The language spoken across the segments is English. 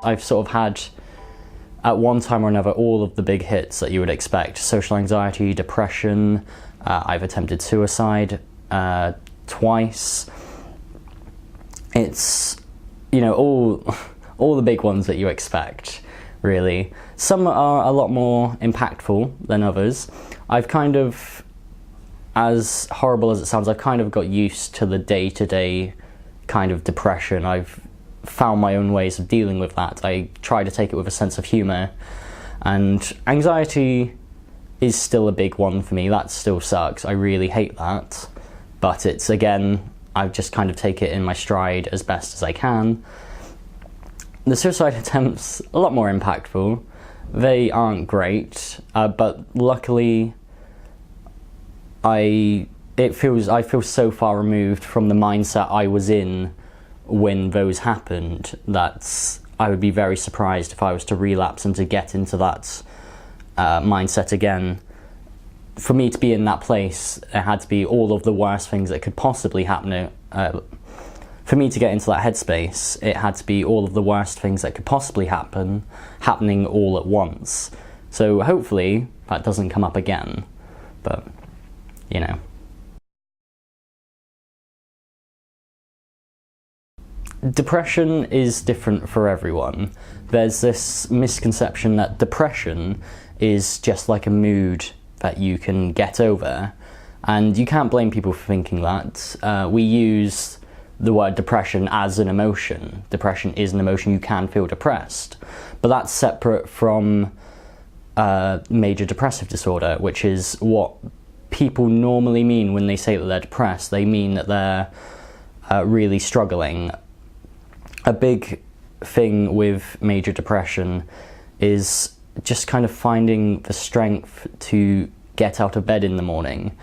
I've sort of had, at one time or another, all of the big hits that you would expect. Social anxiety, depression, I've attempted suicide twice. It's, you know, all the big ones that you expect, really. Some are a lot more impactful than others. I've kind of, as horrible as it sounds, I've kind of got used to the day-to-day kind of depression. I've found my own ways of dealing with that. I try to take it with a sense of humour. And anxiety is still a big one for me. That still sucks. I really hate that. But it's, again, I just kind of take it in my stride as best as I can. The suicide attempts, a lot more impactful. They aren't great, but luckily I feel so far removed from the mindset I was in when those happened that I would be very surprised if I was to relapse and to get into that mindset again. For me to be in that place, it had to be all of the worst things that could possibly happen. For me to get into that headspace, it had to be all of the worst things that could possibly happen, happening all at once. So hopefully that doesn't come up again, but, you know. Depression is different for everyone. There's this misconception that depression is just like a mood that you can get over, and you can't blame people for thinking that. We use the word depression as an emotion. Depression is an emotion. You can feel depressed, but that's separate from major depressive disorder, which is what people normally mean when they say that they're depressed. They mean that they're really struggling. A big thing with major depression is just kind of finding the strength to get out of bed in the morning,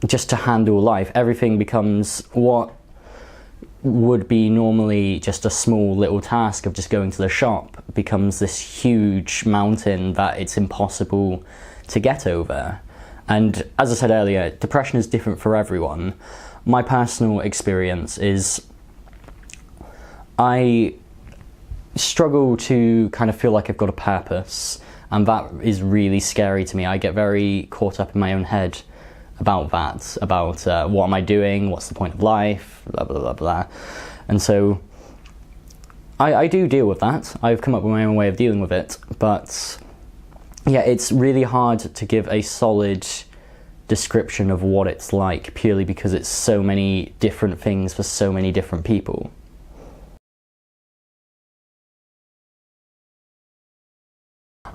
just to handle life. Everything becomes what would be normally just a small little task of just going to the shop becomes this huge mountain that it's impossible to get over. And as I said earlier, depression is different for everyone. My personal experience is I struggle to kind of feel like I've got a purpose, and that is really scary to me. I get very caught up in my own head about that, about what am I doing, what's the point of life, blah, blah, blah, blah. And so I do deal with that. I've come up with my own way of dealing with it, but yeah, it's really hard to give a solid description of what it's like, purely because it's so many different things for so many different people.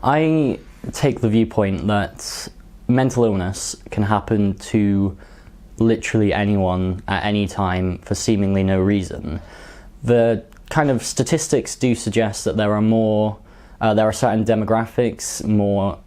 I take the viewpoint that mental illness can happen to literally anyone at any time for seemingly no reason. The kind of statistics do suggest that there are certain demographics more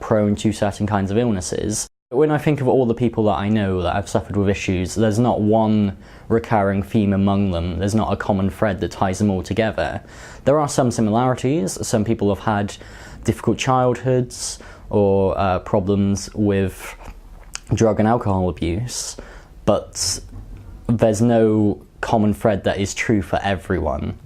prone to certain kinds of illnesses. When I think of all the people that I know that have suffered with issues, there's not one recurring theme among them. There's not a common thread that ties them all together. There are some similarities. Some people have had difficult childhoods or problems with drug and alcohol abuse, but there's no common thread that is true for everyone.